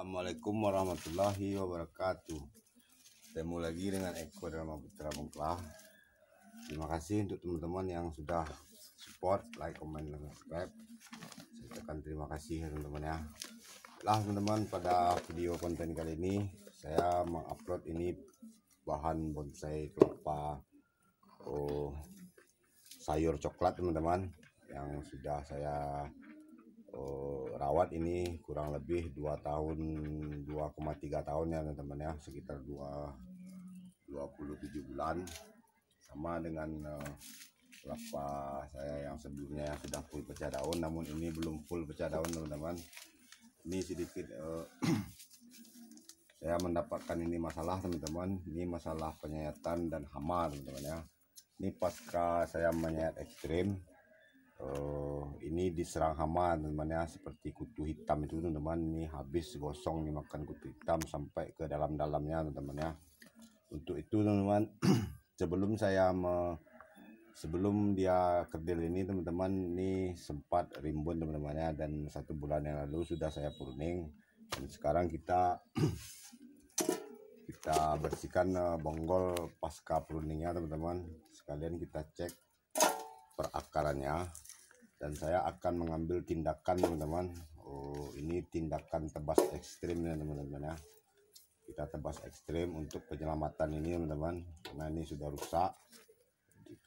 Assalamualaikum warahmatullahi wabarakatuh. Ketemu lagi dengan Eko Dharma Putra Bongklah. Terima kasih untuk teman-teman yang sudah support, like, comment, dan subscribe. Saya ucapkan terima kasih ya teman-teman ya. Lah teman-teman, pada video konten kali ini saya mengupload ini bahan bonsai kelapa sayur coklat teman-teman, yang sudah saya rawat ini kurang lebih 2 tahun 2,3 tahun ya teman-teman ya, sekitar 27 bulan, sama dengan kelapa saya yang sebelumnya yang sudah full pecah daun, namun ini belum full pecah daun teman-teman. Ini sedikit saya mendapatkan ini masalah teman-teman, ini masalah penyayatan dan hama teman-teman ya. Ini pasca saya menyayat ekstrim, ini diserang hama teman-teman ya, seperti kutu hitam itu teman-teman. Ini habis gosong dimakan kutu hitam sampai ke dalam-dalamnya teman-teman ya. Untuk itu teman-teman, sebelum dia kerdil ini teman-teman, ini sempat rimbun teman-teman ya, dan 1 bulan yang lalu sudah saya pruning, dan sekarang kita bersihkan bonggol pasca pruningnya teman-teman. Sekalian kita cek perakarannya, dan saya akan mengambil tindakan teman-teman. Ini tindakan tebas ekstrim ya teman-teman ya. Kita tebas ekstrim untuk penyelamatan ini teman-teman, karena ini sudah rusak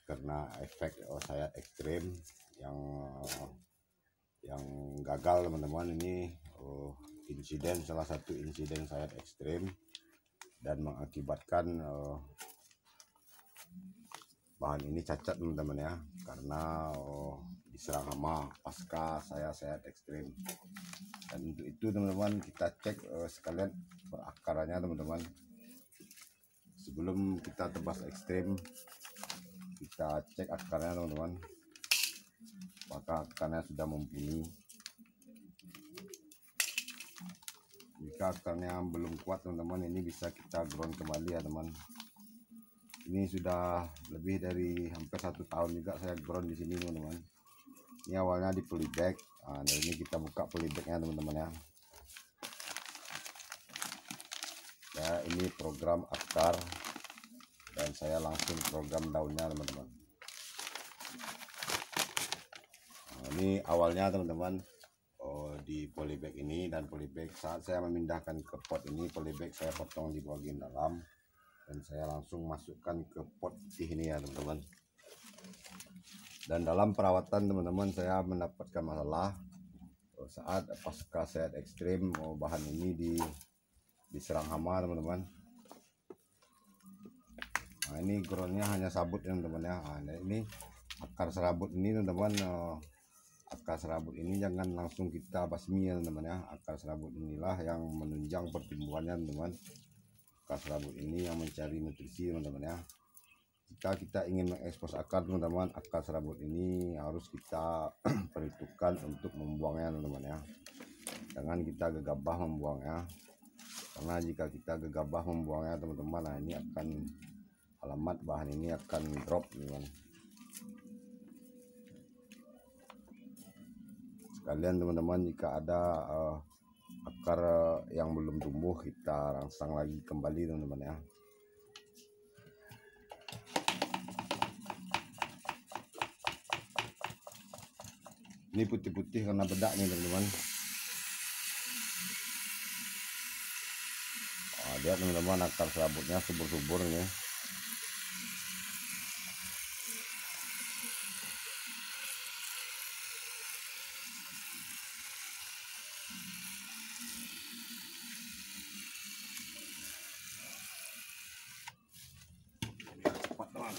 karena efek saya ekstrim yang gagal teman-teman. Ini salah satu insiden saya ekstrim dan mengakibatkan bahan ini cacat teman-teman ya, karena diserang hama pasca saya sehat ekstrim. Dan untuk itu teman-teman, kita cek sekalian perakarannya teman-teman. Sebelum kita tebas ekstrim, kita cek akarnya teman-teman, apakah akarnya sudah mumpuni. Jika akarnya belum kuat teman-teman, ini bisa kita ground kembali ya teman. Ini sudah lebih dari hampir 1 tahun juga saya ground di sini teman-teman. Ini awalnya di polybag. Nah, ini kita buka polybagnya teman-teman ya. Ya, ini program akar, dan saya langsung program daunnya teman-teman. Nah, ini awalnya teman-teman di polybag ini, dan polybag saat saya memindahkan ke pot ini, polybag saya potong di bagian dalam, dan saya langsung masukkan ke pot putih ini ya teman-teman. Dan dalam perawatan teman-teman, saya mendapatkan masalah saat pasca sehat ekstrim, bahan ini diserang hama teman-teman. Nah, ini groundnya hanya sabut teman-teman ya. Nah, ini akar serabut ini teman-teman, akar serabut ini jangan langsung kita basmi ya teman-teman ya. Akar serabut inilah yang menunjang pertumbuhannya teman-teman. Akar serabut ini yang mencari nutrisi teman-teman ya. Jika kita ingin mengekspos akar teman-teman, akar serabut ini harus kita perhitungkan untuk membuangnya teman-teman ya. Jangan kita gegabah membuangnya, karena jika kita gegabah membuangnya teman-teman, nah ini akan alamat bahan ini akan drop teman-teman. Sekalian teman-teman, jika ada akar yang belum tumbuh, kita rangsang lagi kembali teman-teman ya. Ini putih-putih karena bedak nih teman-teman. Lihat teman-teman, akar serabutnya subur-subur nih. Cepat teman.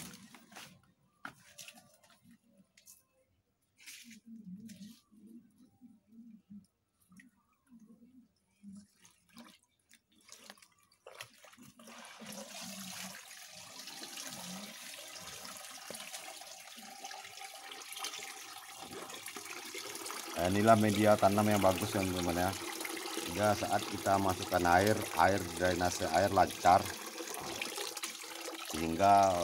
Nah, inilah media tanam yang bagus ya teman-teman ya. Sehingga saat kita masukkan air drainase air lancar, sehingga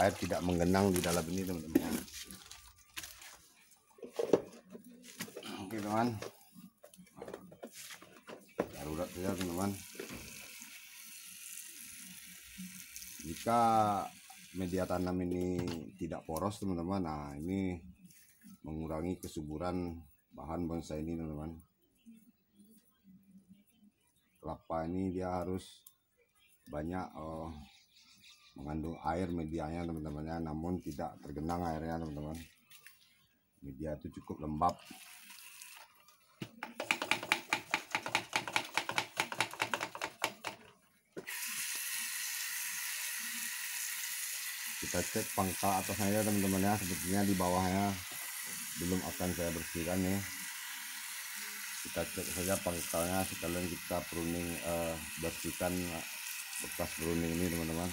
air tidak menggenang di dalam ini teman-teman. Oke teman, baru akurat saja teman-teman. Jika media tanam ini tidak poros teman-teman, nah ini mengurangi kesuburan bahan bonsai ini teman-teman. Kelapa ini dia harus banyak mengandung air medianya teman-teman ya, namun tidak tergenang airnya teman-teman. Media itu cukup lembab. Kita cek pangkal atasnya teman-teman ya, sepertinya di bawahnya belum akan saya bersihkan nih. Kita cek saja pangkalnya sekalian kita pruning, bersihkan bekas pruning ini teman-teman.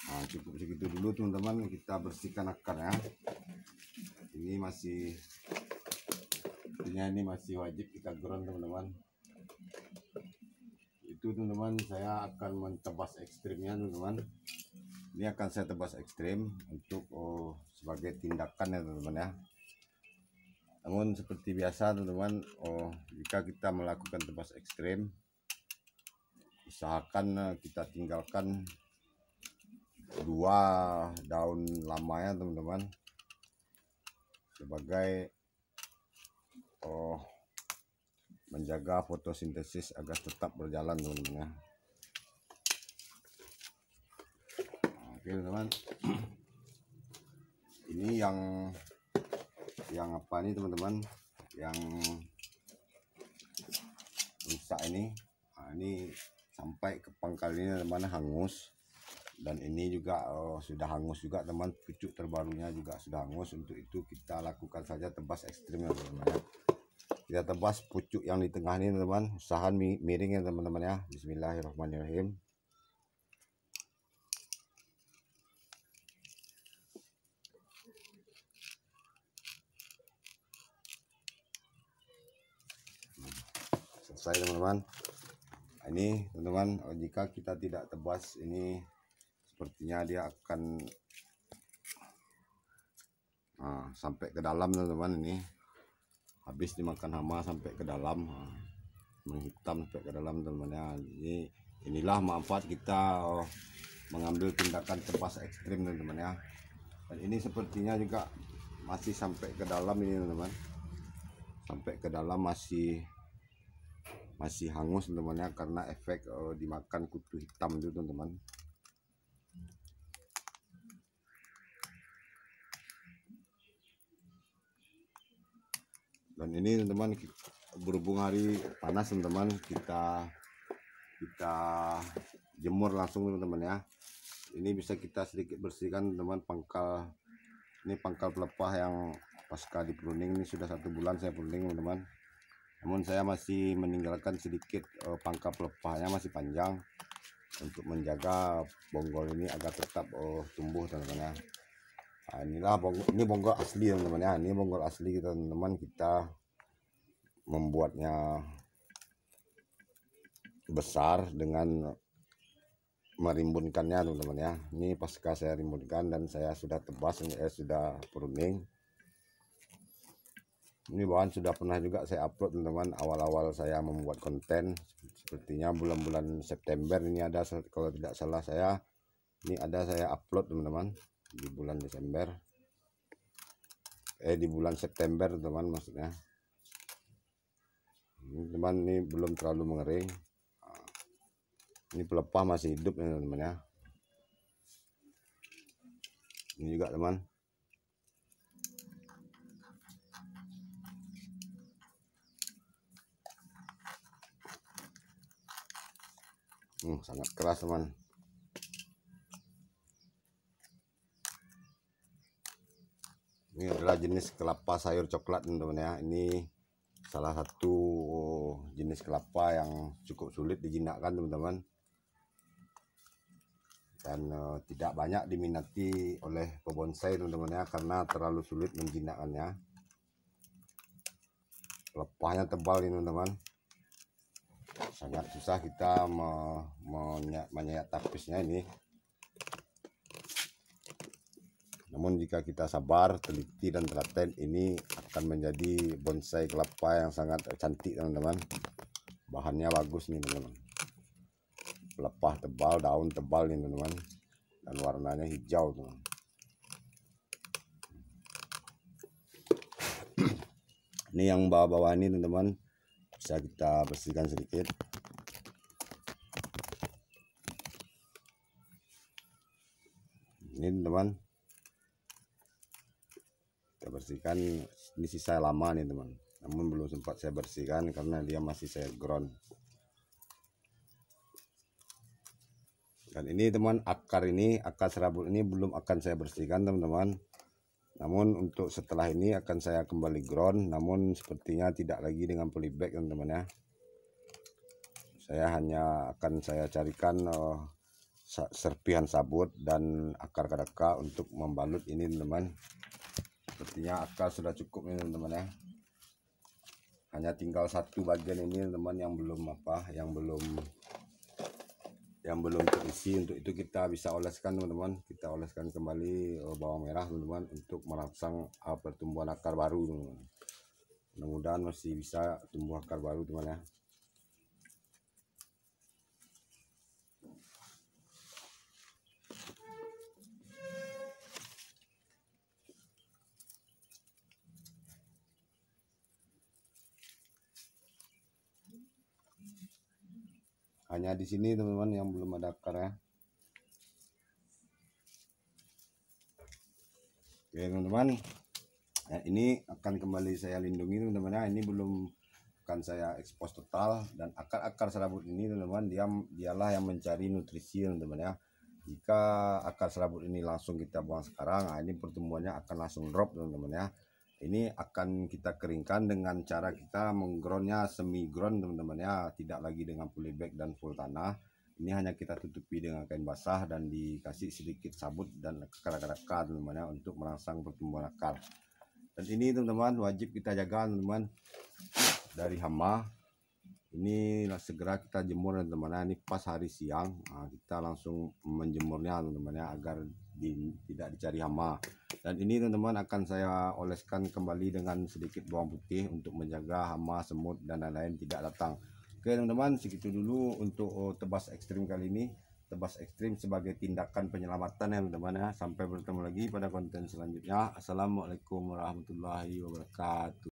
Nah, cukup segitu dulu teman-teman, kita bersihkan akarnya. Ini masih, ini masih wajib kita ground teman-teman. Itu teman-teman, saya akan mentebas ekstrimnya teman-teman. Ini akan saya tebas ekstrim untuk sebagai tindakan ya teman-teman ya. Namun seperti biasa teman-teman, jika kita melakukan tebas ekstrim, usahakan kita tinggalkan 2 daun lamanya teman-teman, sebagai menjaga fotosintesis agar tetap berjalan teman-teman ya. Oke teman-teman, ini yang apa ini teman-teman, yang rusak ini. Nah, ini sampai ke pangkal ini teman-teman hangus, dan ini juga sudah hangus juga teman, pucuk terbarunya juga sudah hangus. Untuk itu kita lakukan saja tebas ekstrim ya teman-teman ya. Kita tebas pucuk yang di tengah ini teman-teman, usahakan miring ya teman-teman ya. Bismillahirrahmanirrahim. Selesai teman-teman. Ini teman-teman, jika kita tidak tebas ini sepertinya dia akan sampai ke dalam teman-teman. Ini habis dimakan hama sampai ke dalam, menghitam sampai ke dalam teman-teman ya. Inilah manfaat kita mengambil tindakan tebas ekstrim teman-teman ya. Dan ini sepertinya juga masih sampai ke dalam ini teman-teman, sampai ke dalam masih hangus teman-teman ya, karena efek dimakan kutu hitam itu teman-teman. Dan ini teman-teman, berhubung hari panas teman-teman, kita jemur langsung teman-teman ya. Ini bisa kita sedikit bersihkan teman-teman, pangkal ini pangkal pelepah yang pasca di pruning. Ini sudah 1 bulan saya pruning teman-teman, namun saya masih meninggalkan sedikit pangkal pelepahnya masih panjang untuk menjaga bonggol ini agar tetap tumbuh teman-teman ya. Nah, inilah ini bonggol asli teman-teman ya. Ini bonggol asli kita teman-teman, kita membuatnya besar dengan merimbunkannya teman-teman ya. Ini pasca saya rimbunkan dan saya sudah tebas, sudah pruning. Ini bahan sudah pernah juga saya upload teman-teman, awal-awal saya membuat konten. Sepertinya bulan-bulan September ini ada, kalau tidak salah saya upload teman-teman di bulan Desember, di bulan September teman maksudnya. Ini teman, ini belum terlalu mengering. Ini pelepah masih hidup ya teman ya. Ini juga teman. Sangat keras teman. Ini adalah jenis kelapa sayur coklat teman-teman ya. Ini salah satu jenis kelapa yang cukup sulit dijinakkan teman-teman, dan tidak banyak diminati oleh pebonsai teman-teman ya, karena terlalu sulit menjinakkannya. Pelepahnya tebal ini teman-teman, sangat susah kita menyayat tapisnya ini. Namun jika kita sabar, teliti dan telaten, ini akan menjadi bonsai kelapa yang sangat cantik teman-teman. Bahannya bagus nih teman-teman, pelepah tebal, daun tebal nih teman-teman, dan warnanya hijau teman. Ini yang bawah-bawah ini teman-teman bisa kita bersihkan sedikit. Ini teman-teman kita bersihkan, ini sisa lama nih teman, namun belum sempat saya bersihkan karena dia masih saya ground. Dan ini teman, akar serabut ini belum akan saya bersihkan teman-teman, namun untuk setelah ini akan saya kembali ground, namun sepertinya tidak lagi dengan polybag teman-teman ya. Saya hanya akan saya carikan serpihan sabut dan akar kadaka untuk membalut ini teman-teman. Sepertinya akar sudah cukup ini teman-teman ya. Hanya tinggal satu bagian ini teman-teman yang belum terisi. Untuk itu kita bisa oleskan teman-teman, kita oleskan kembali bawang merah teman-teman untuk merangsang pertumbuhan akar baru teman-teman. Mudah-mudahan masih bisa tumbuh akar baru teman ya. Hanya di sini teman-teman yang belum ada akar ya. Oke teman-teman, ya, ini akan kembali saya lindungi teman-teman ya. Ini belum akan saya ekspos total, dan akar-akar serabut ini teman-teman dialah yang mencari nutrisi teman-teman ya. Jika akar serabut ini langsung kita buang sekarang, nah ini pertumbuhannya akan langsung drop teman-teman ya. Ini akan kita keringkan dengan cara kita menggroundnya semi ground teman-teman ya, tidak lagi dengan polybag dan full tanah. Ini hanya kita tutupi dengan kain basah dan dikasih sedikit sabut dan akar-akar teman-teman ya, untuk merangsang pertumbuhan akar. Dan ini teman-teman wajib kita jaga teman-teman dari hama. Ini segera kita jemur teman-teman. Ini pas hari siang, nah, kita langsung menjemurnya teman-teman ya, agar tidak dicari hama. Dan ini teman-teman akan saya oleskan kembali dengan sedikit bawang putih untuk menjaga hama, semut dan lain-lain tidak datang. Oke teman-teman, segitu dulu untuk tebas ekstrim kali ini. Tebas ekstrim sebagai tindakan penyelamatan ya teman-teman ya. Sampai bertemu lagi pada konten selanjutnya. Assalamualaikum warahmatullahi wabarakatuh.